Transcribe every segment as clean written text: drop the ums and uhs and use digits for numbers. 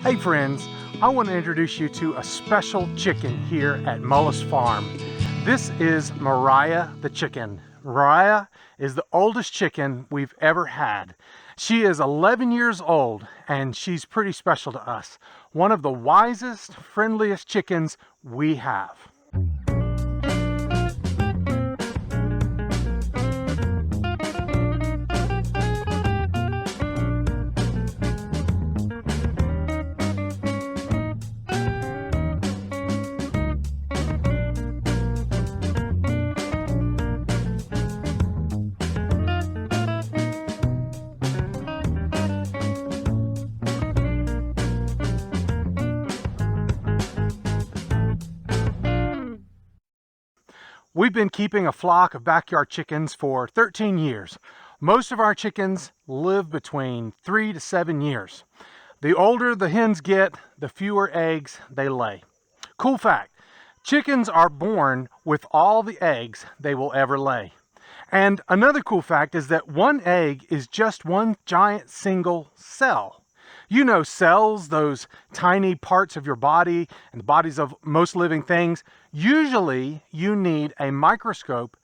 Hey friends, I want to introduce you to a special chicken here at Mullis Farm. This is Mariah the chicken. Mariah is the oldest chicken we've ever had. She is 11 years old and she's pretty special to us. One of the wisest, friendliest chickens we have. We've been keeping a flock of backyard chickens for 13 years. Most of our chickens live between 3 to 7 years. The older the hens get, the fewer eggs they lay. Cool fact, chickens are born with all the eggs they will ever lay. And another cool fact is that one egg is just one giant single cell. You know cells, those tiny parts of your body and the bodies of most living things. Usually you need a microscope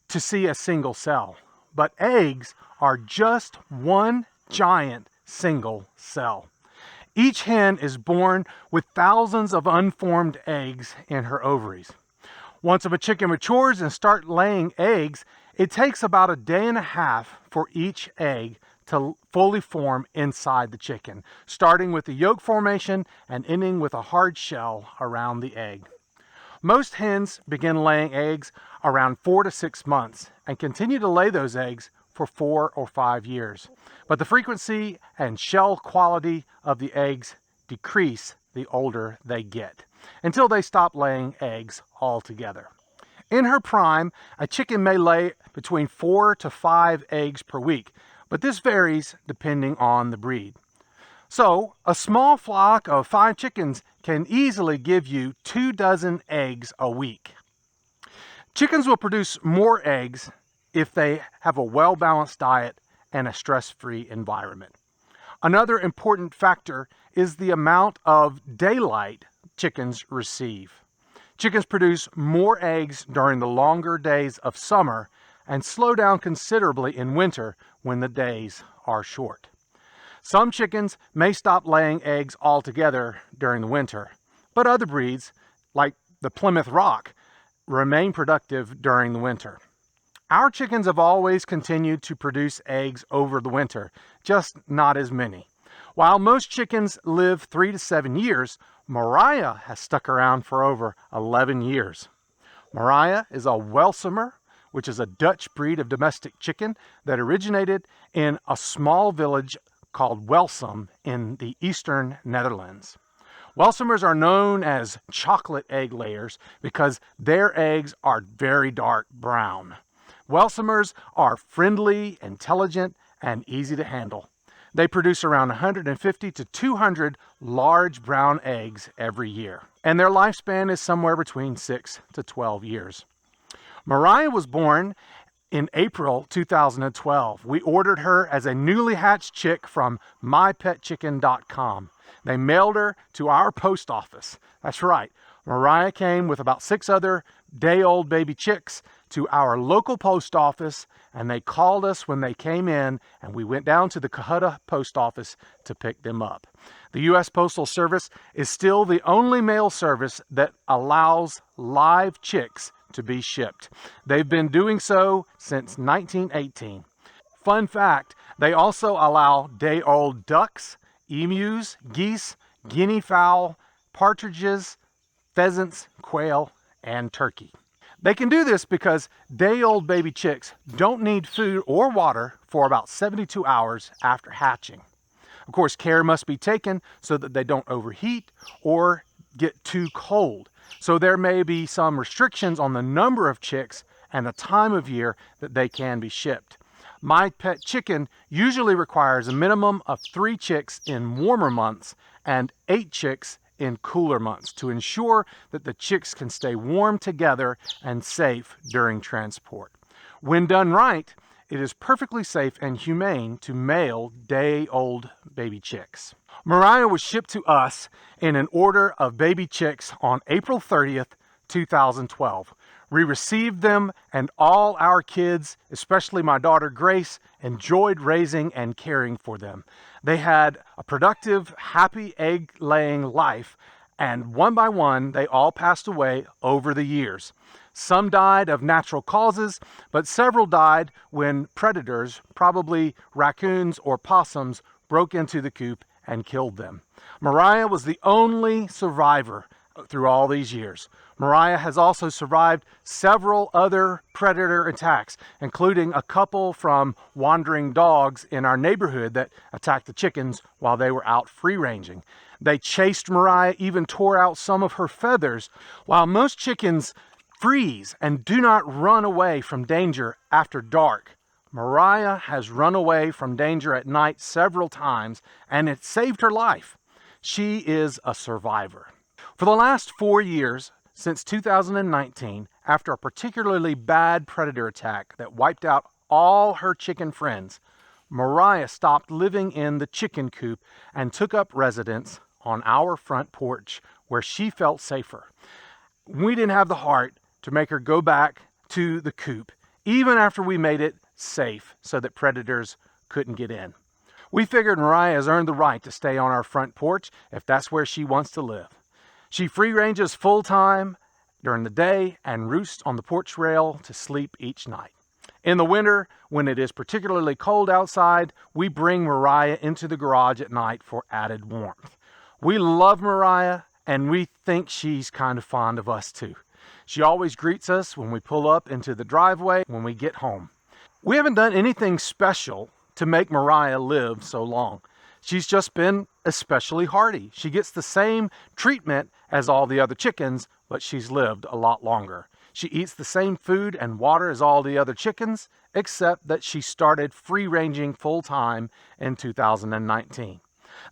to see a single cell, but eggs are just one giant single cell. Each hen is born with thousands of unformed eggs in her ovaries. Once a chicken matures and starts laying eggs, it takes about a day and a half for each egg to fully form inside the chicken, starting with the yolk formation and ending with a hard shell around the egg. Most hens begin laying eggs around 4 to 6 months and continue to lay those eggs for 4 or 5 years. But the frequency and shell quality of the eggs decrease the older they get, until they stop laying eggs altogether. In her prime, a chicken may lay between 4 to 5 eggs per week, but this varies depending on the breed. So, a small flock of 5 chickens can easily give you 24 eggs a week. Chickens will produce more eggs if they have a well-balanced diet and a stress-free environment. Another important factor is the amount of daylight chickens receive. Chickens produce more eggs during the longer days of summer and slow down considerably in winter when the days are short. Some chickens may stop laying eggs altogether during the winter, but other breeds, like the Plymouth Rock, remain productive during the winter. Our chickens have always continued to produce eggs over the winter, just not as many. While most chickens live 3 to 7 years, Mariah has stuck around for over 11 years. Mariah is a Welsumer, which is a Dutch breed of domestic chicken that originated in a small village called Welsum in the eastern Netherlands. Welsumers are known as chocolate egg layers because their eggs are very dark brown. Welsumers are friendly, intelligent, and easy to handle. They produce around 150 to 200 large brown eggs every year, and their lifespan is somewhere between 6 to 12 years. Mariah was born in April 2012. We ordered her as a newly hatched chick from mypetchicken.com. They mailed her to our post office. That's right. Mariah came with about 6 other day-old baby chicks to our local post office, and they called us when they came in, and we went down to the Cohutta post office to pick them up. The U.S. Postal Service is still the only mail service that allows live chicks to be shipped. They've been doing so since 1918. Fun fact, they also allow day-old ducks, emus, geese, guinea fowl, partridges, pheasants, quail, and turkey. They can do this because day-old baby chicks don't need food or water for about 72 hours after hatching. Of course, care must be taken so that they don't overheat or get too cold. So there may be some restrictions on the number of chicks and the time of year that they can be shipped. My Pet Chicken usually requires a minimum of 3 chicks in warmer months and 8 chicks in cooler months to ensure that the chicks can stay warm together and safe during transport. When done right, it is perfectly safe and humane to mail day-old baby chicks. Mariah was shipped to us in an order of baby chicks on April 30th, 2012. We received them, and all our kids, especially my daughter Grace, enjoyed raising and caring for them. They had a productive, happy egg-laying life, and one by one, they all passed away over the years. Some died of natural causes, but several died when predators, probably raccoons or possums, broke into the coop and killed them. Mariah was the only survivor through all these years. Mariah has also survived several other predator attacks, including a couple from wandering dogs in our neighborhood that attacked the chickens while they were out free-ranging. They chased Mariah, even tore out some of her feathers. While most chickens freeze and do not run away from danger after dark, Mariah has run away from danger at night several times, and it saved her life. She is a survivor. For the last 4 years, since 2019, after a particularly bad predator attack that wiped out all her chicken friends, Mariah stopped living in the chicken coop and took up residence on our front porch where she felt safer. We didn't have the heart to make her go back to the coop, even after we made it safe so that predators couldn't get in. We figured Mariah has earned the right to stay on our front porch if that's where she wants to live. She free ranges full time during the day and roosts on the porch rail to sleep each night. In the winter, when it is particularly cold outside, we bring Mariah into the garage at night for added warmth. We love Mariah, and we think she's kind of fond of us too. She always greets us when we pull up into the driveway when we get home. We haven't done anything special to make Mariah live so long. She's just been especially hardy. She gets the same treatment as all the other chickens, but she's lived a lot longer. She eats the same food and water as all the other chickens, except that she started free-ranging full-time in 2019.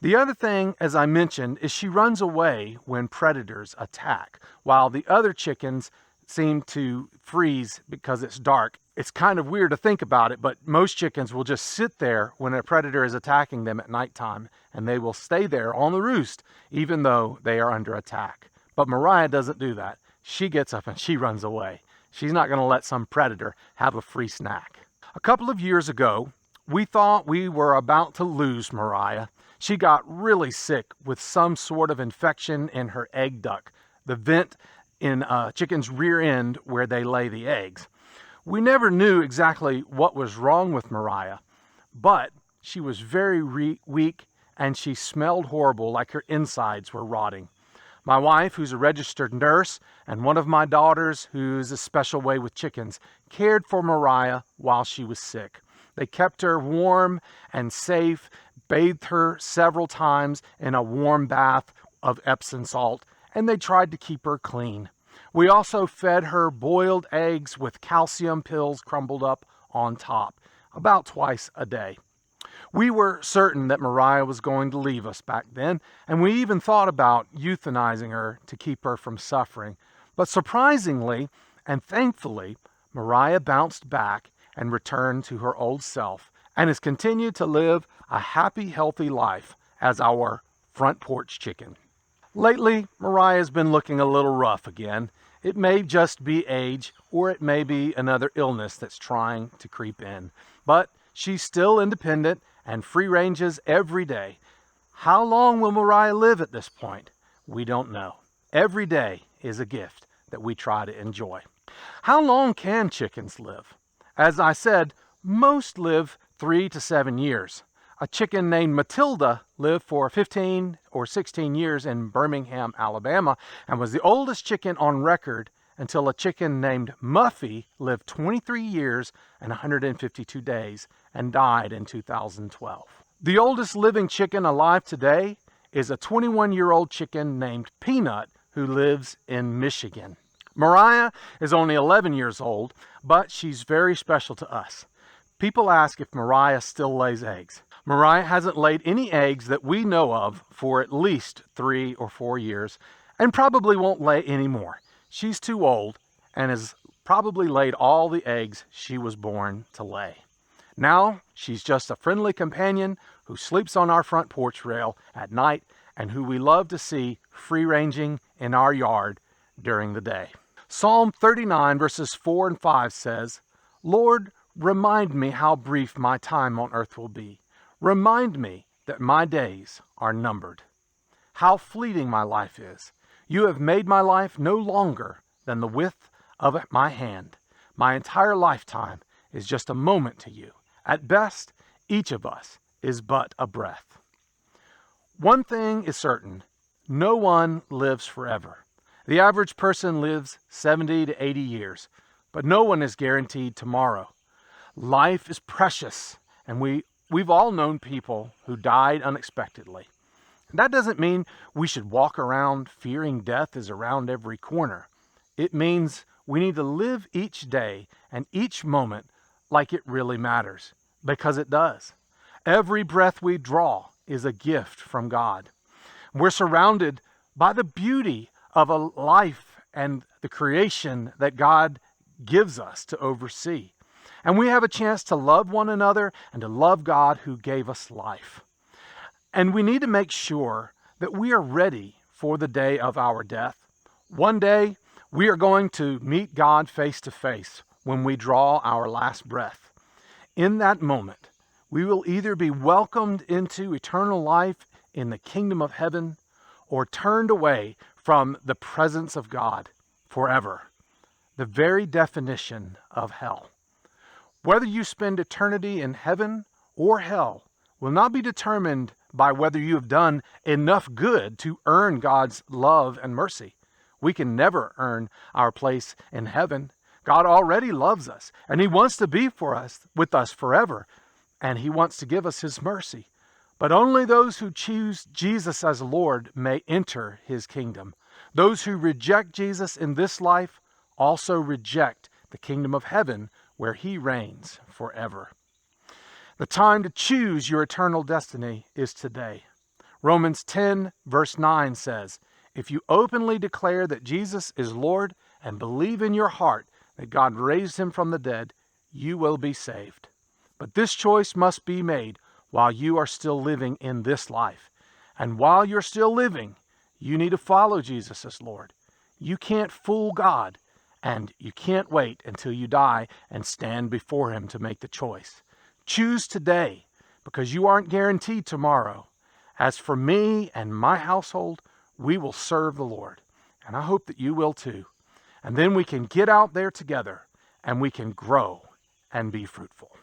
The other thing, as I mentioned, is she runs away when predators attack, while the other chickens seem to freeze because it's dark. It's kind of weird to think about it, but most chickens will just sit there when a predator is attacking them at nighttime, and they will stay there on the roost, even though they are under attack. But Mariah doesn't do that. She gets up and she runs away. She's not going to let some predator have a free snack. A couple of years ago, we thought we were about to lose Mariah. She got really sick with some sort of infection in her egg duct, the vent in a chicken's rear end where they lay the eggs. We never knew exactly what was wrong with Mariah, but she was very weak and she smelled horrible, like her insides were rotting. My wife, who's a registered nurse, and one of my daughters, who's a special way with chickens, cared for Mariah while she was sick. They kept her warm and safe, bathed her several times in a warm bath of Epsom salt, and they tried to keep her clean. We also fed her boiled eggs with calcium pills crumbled up on top, about twice a day. We were certain that Mariah was going to leave us back then, and we even thought about euthanizing her to keep her from suffering. But surprisingly and thankfully, Mariah bounced back and returned to her old self and has continued to live a happy, healthy life as our front porch chicken. Lately, Mariah's been looking a little rough again. It may just be age, or it may be another illness that's trying to creep in. But she's still independent and free ranges every day. How long will Mariah live at this point? We don't know. Every day is a gift that we try to enjoy. How long can chickens live? As I said, most live 3 to 7 years. A chicken named Matilda lived for 15 or 16 years in Birmingham, Alabama, and was the oldest chicken on record until a chicken named Muffy lived 23 years and 152 days and died in 2012. The oldest living chicken alive today is a 21-year-old chicken named Peanut who lives in Michigan. Mariah is only 11 years old, but she's very special to us. People ask if Mariah still lays eggs. Mariah hasn't laid any eggs that we know of for at least 3 or 4 years, and probably won't lay any more. She's too old and has probably laid all the eggs she was born to lay. Now she's just a friendly companion who who sleeps on our front porch rail at night and who we love to see free-ranging in our yard during the day. Psalm 39 verses 4 and 5 says, "Lord, remind me how brief my time on earth will be. Remind me that my days are numbered. How fleeting my life is. You have made my life no longer than the width of my hand. My entire lifetime is just a moment to you. At best, each of us is but a breath." One thing is certain, no one lives forever. The average person lives 70 to 80 years, but no one is guaranteed tomorrow. Life is precious, and we've all known people who died unexpectedly. That doesn't mean we should walk around fearing death is around every corner. It means we need to live each day and each moment like it really matters, because it does. Every breath we draw is a gift from God. We're surrounded by the beauty of a life and the creation that God gives us to oversee. And we have a chance to love one another and to love God who gave us life. And we need to make sure that we are ready for the day of our death. One day, we are going to meet God face to face when we draw our last breath. In that moment, we will either be welcomed into eternal life in the kingdom of heaven or turned away from the presence of God forever, the very definition of hell. Whether you spend eternity in heaven or hell will not be determined by whether you have done enough good to earn God's love and mercy. We can never earn our place in heaven. God already loves us, and He wants to be with us forever, and He wants to give us His mercy. But only those who choose Jesus as Lord may enter His kingdom. Those who reject Jesus in this life also reject the kingdom of heaven, where He reigns forever. The time to choose your eternal destiny is today. Romans 10 verse 9 says, "If you openly declare that Jesus is Lord and believe in your heart that God raised Him from the dead, you will be saved." But this choice must be made while you are still living in this life. And while you're still living, you need to follow Jesus as Lord. You can't fool God, and you can't wait until you die and stand before Him to make the choice. Choose today, because you aren't guaranteed tomorrow. As for me and my household, we will serve the Lord. And I hope that you will too. And then we can get out there together and we can grow and be fruitful.